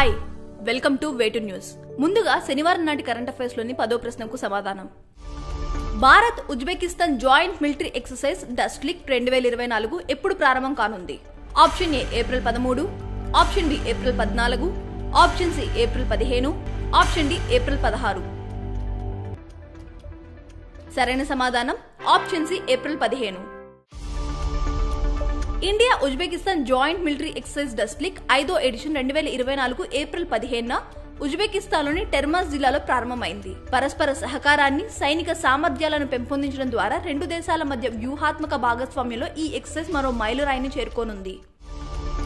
Hi welcome to way to news. ముందుగా శనివారం నాటి కరెంట్ అఫైర్స్ లోని 10వ ప్రశ్నకు సమాధానం. Bharat Uzbekistan joint military exercise Dustlik 2024 ఎప్పుడు ప్రారంభం కానుంది? Option A April 13, option B April 14, option C April 15, option D April 16. సరైన సమాధానం option C April 15. India Uzbekistan joint military exercise Dustlik 5వ ఎడిషన్ 2024 ఏప్రిల్ 15న ఉజ్బెకిస్తాన్లోని టెర్మాస్ జిల్లాలో ప్రారంభమైంది. పరస్పర సహకారాన్ని, సైనిక సామర్థ్యాలను పెంపొందించడం ద్వారా రెండు దేశాల మధ్య వ్యూహాత్మక భాగస్వామ్యంలో ఈ ఎక్సర్సైజ్ మరో మైలురాయిని చేరుకోనుంది.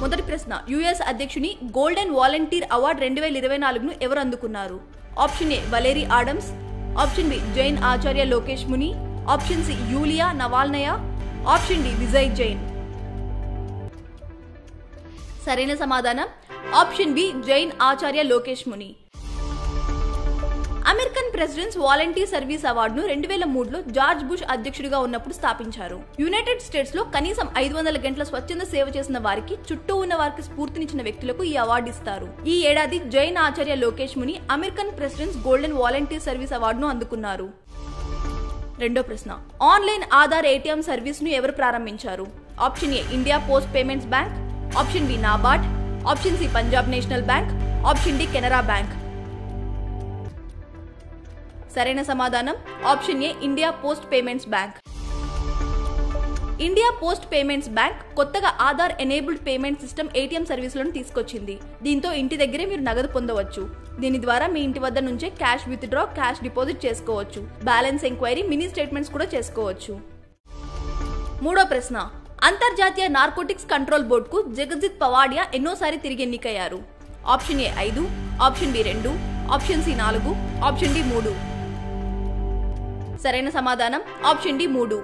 మొదటి ప్రశ్న, యుఎస్ అధ్యక్షుని గోల్డెన్ వాలంటీర్ అవార్డు 2024ను ఎవరు అందుకున్నారు? Option A Valerie Adams, option B Jain Acharya Lokesh Muni, option C Yulia Navalnaya, option D Vijay Jain. సరైన సమాధానం option B Jain Acharya Lokesh Muni. American presidents volunteer service అవార్డును 2003లో జార్జ్ బుష్ అధ్యక్షుడిగా ఉన్నప్పుడు స్థాపించారు. యునైటెడ్ స్టేట్స్ లో కనీసం 500 గంటల స్వచ్ఛంద సేవ చేసిన వారికి, చుట్టూ ఉన్న వారికి స్ఫూర్తినిచ్చిన వ్యక్తులకు ఈ అవార్డు ఇస్తారు. ఈ ఏడాది Jain Acharya Lokesh Muni American President's golden volunteer service అవార్డును అందుకున్నారు. రెండో ప్రశ్న, ఆన్లైన్ ఆధార్ ఏటీఎం సర్వీస్ ను ఎవరు ప్రారంభించారు? Option A India Post Payments Bank, option B NABARD, option C Punjab National Bank, option D Canara Bank. సరైన సమాధానం option A India Post Payments Bank. India Post Payments Bank కొత్తగా Aadhaar enabled payment system ATM సర్వీసులను తీసుకొచ్చింది. దీంతో ఇంటి దగ్గరే మీరు నగదు పొందవచ్చు. దీని ద్వారా మీ ఇంటి వద్ద నుంచే క్యాష్ విత్డ్రా, క్యాష్ డిపాజిట్ చేసుకోవచ్చు. బ్యాలెన్స్ ఎంక్వైరీ, మినీ స్టేట్మెంట్స్ కూడా చేసుకోవచ్చు. మూడో ప్రశ్న, అంతర్జాతీయ నార్కోటిక్స్ కంట్రోల్ బోర్డుకు జగజిత్ పవాడియా ఎన్నోసారి తిరిగి ఎన్నికయ్యారు? Option A 5, option B 2, option C 4, option D 3. సరైన సమాధానం ఆప్షన్ డి 3.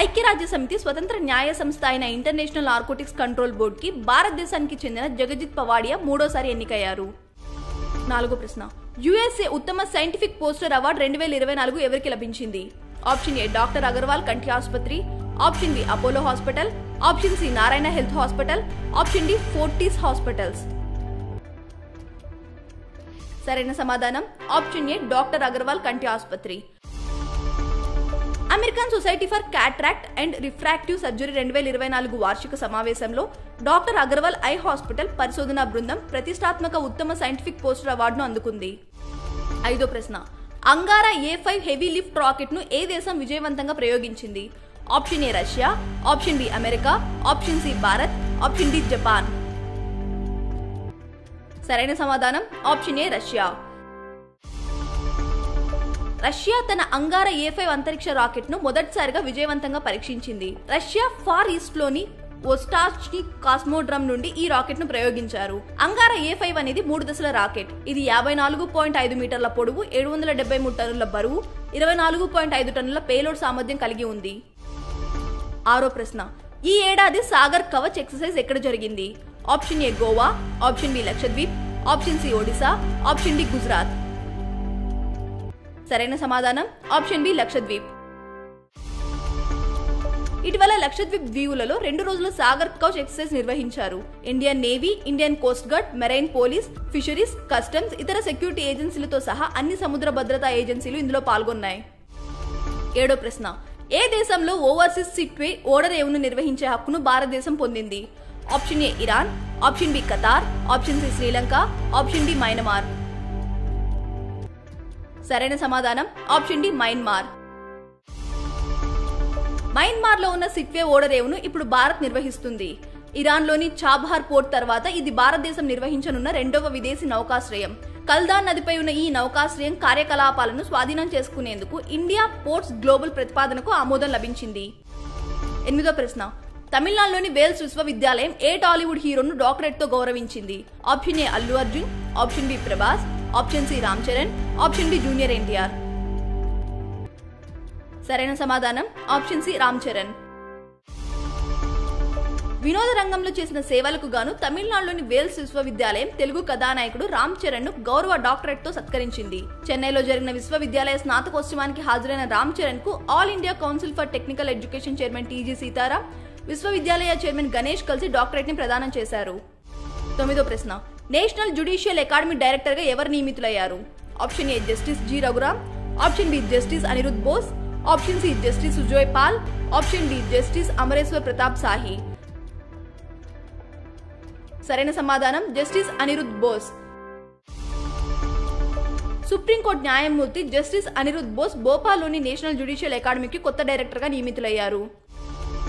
ఐక్యరాజ్య సమితి స్వతంత్ర న్యాయ సంస్థ అయిన ఇంటర్నేషనల్ నార్కోటిక్స్ కంట్రోల్ బోర్డు కి భారతదేశానికి చెందిన జగజిత్ పవాడియా మూడోసారి ఎన్నికయ్యారు. నాలుగో ప్రశ్న, యుఎస్ఏ ఉత్తమ సైంటిఫిక్ పోస్టర్ అవార్డు 2024 ఎవరికి లభించింది? ఆప్షన్ ఏ డాక్టర్ అగర్వాల్ కంటి ఆసుపత్రి, option B Apollo hospital, option C Narayana health hospital, option D Fortis hospitals. సరైన సమాధానం ఆప్షన్ ఏ డాక్టర్ అగర్వాల్ కంటి ఆసుపత్రి. American society for cataract and refractive surgery 2024 వార్షిక సమావేశంలో డాక్టర్ అగర్వాల్ ఐ హాస్పిటల్ పరిశోధనా బృందం ప్రతిష్టాత్మక ఉత్తమ సైంటిఫిక్ పోస్టర్ అవార్డును అందుకుంది. ఐదో ప్రశ్న, Angara A5 heavy lift rocket ను ఏ దేశం విజయవంతంగా ప్రయోగించింది? Option A Russia, option B America, option C Bharat, option D Japan. సరైన సమాధానం ఆప్షన్ ఏ రష్యా. రష్యా తన అంగారా A5 అంతరిక్ష రాకెట్ ను మొదటిసారిగా విజయవంతంగా పరీక్షించింది. రష్యా ఫార్ ఈస్ట్ లోని ఓస్టాచ్ని కాస్మోడ్రమ్ నుండి ఈ రాకెట్ ను ప్రయోగించారు. అంగారా A5 అనేది 3 దశల రాకెట్. ఇది 54.5 మీటర్ల పొడవు, 773 టన్నుల బరువు, 24.5 టన్నుల పేలోడ్ సామర్థ్యం కలిగి ఉంది. ఆరో ప్రశ్న, ఈ ఏడాది సాగర్ కవచ్ ఎక్సర్సైజ్ ఎక్కడ జరిగింది? Option A Goa, option B Lakshadweep, option C Odisha, option D Gujarat. సరైన సమాధానం ఆప్షన్ బి లక్షద్వీప్. ఇటీవల లక్షద్వీప్ దీవులలో 2 రోజుల సాగర్ కవచ్ ఎక్సర్సైజ్ నిర్వహించారు. Indian navy, Indian coast guard, marine police, fisheries, customs, ఇతర సెక్యూరిటీ ఏజెన్సీలతో సహా అన్ని సముద్ర భద్రతా ఏజెన్సీలు ఇందులో పాల్గొన్నాయి. ఏడో ప్రశ్న, ఏ దేశంలో ఓవర్సీస్ సిట్వే ఓడరేవును నిర్వహించే హక్కును భారతదేశం పొందింది? Option A Iran, option B Qatar, option C Sri Lanka, option D Myanmar. సరైన సమాధానం ఆప్షన్ డి మయన్మార్. మయన్మార్ లో ఉన్న సిట్వే ఓడరేవును ఇప్పుడు భారత్ నిర్వహిస్తుంది. ఇరాన్ లోని చాబహార్ పోర్ట్ తర్వాత ఇది భారతదేశం నిర్వహించనున్న 2వ విదేశీ నౌకాశ్రయం. కల్దాన్ నదిపై ఉన్న ఈ నౌకాశ్రయం కార్యకలాపాలను స్వాధీనం చేసుకునేందుకు ఇండియా పోర్ట్స్ గ్లోబల్ ప్రతిపాదనకు ఆమోదం లభించింది. ఎనిమిదో ప్రశ్న, తమిళనాడులోని వేల్స్ విశ్వవిద్యాలయం ఏ టాలీవుడ్ హీరోను డాక్టరేట్ తో గౌరవించింది? Option A Allu Arjun, option B Prabhas, option C Ram Charan, option D junior NTR. సరైన సమాధానం ఆప్షన్ సి రామ్ చరణ్. వినోద రంగంలో చేసిన సేవలకు గాను తమిళనాడులోని వేల్స్ విశ్వవిద్యాలయం తెలుగు కథానాయకుడు రామ్ చరణ్ ను గౌరవ డాక్టరేట్ తో సత్కరించింది. చెన్నైలో జరిగిన విశ్వవిద్యాలయ స్నాతకోత్సవానికి హాజరైన రామ్ చరణ్ కు all India council for technical education chairman TG Sitaram, విశ్వవిద్యాలయ చైర్మన్ గణేష్ కలిసి డాక్టరేట్ ని ప్రదానం చేశారు. 9వ ప్రశ్న నేషనల్ జ్యుడిషియల్ అకాడమీ డైరెక్టర్ గా ఎవరు నియమితులయ్యారు? Option A justice G Raghuram, option B justice Aniruddha Bose, option C justice Sujoy Paul, option D justice Amareshwar Pratap Sahi. సరైన సమాధానం జస్టిస్ అనిరుద్ బోస్. సుప్రీంకోర్టు న్యాయమూర్తి జస్టిస్ అనిరుద్ బోస్ భోపాల్లోని నేషనల్ జ్యుడిషియల్ అకాడమీకి కొత్త డైరెక్టర్ గా నియమితులయ్యారు.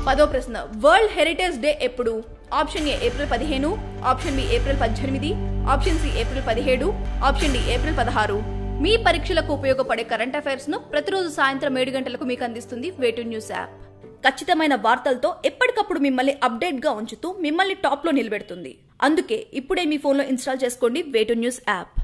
10వ ప్రశ్న వరల్డ్ హెరిటేజ్ డే ఎప్పుడు? Option A April 15, option B April 18, option C April 17, option D April 16. మీ పరీక్షలకు ఉపయోగపడే కరెంట్ అఫైర్స్ ను ప్రతిరోజు సాయంత్రం 7 గంటలకు మీకు అందిస్తుంది వేటు న్యూస్ యాప్. ఖచ్చితమైన వార్తలతో ఎప్పటికప్పుడు మిమ్మల్ని అప్డేట్ గా ఉంచుతూ మిమ్మల్ని టాప్ లో నిలబెడుతుంది. అందుకే ఇప్పుడే మీ ఫోన్లో ఇన్స్టాల్ చేసుకోండి వేటు న్యూస్ యాప్.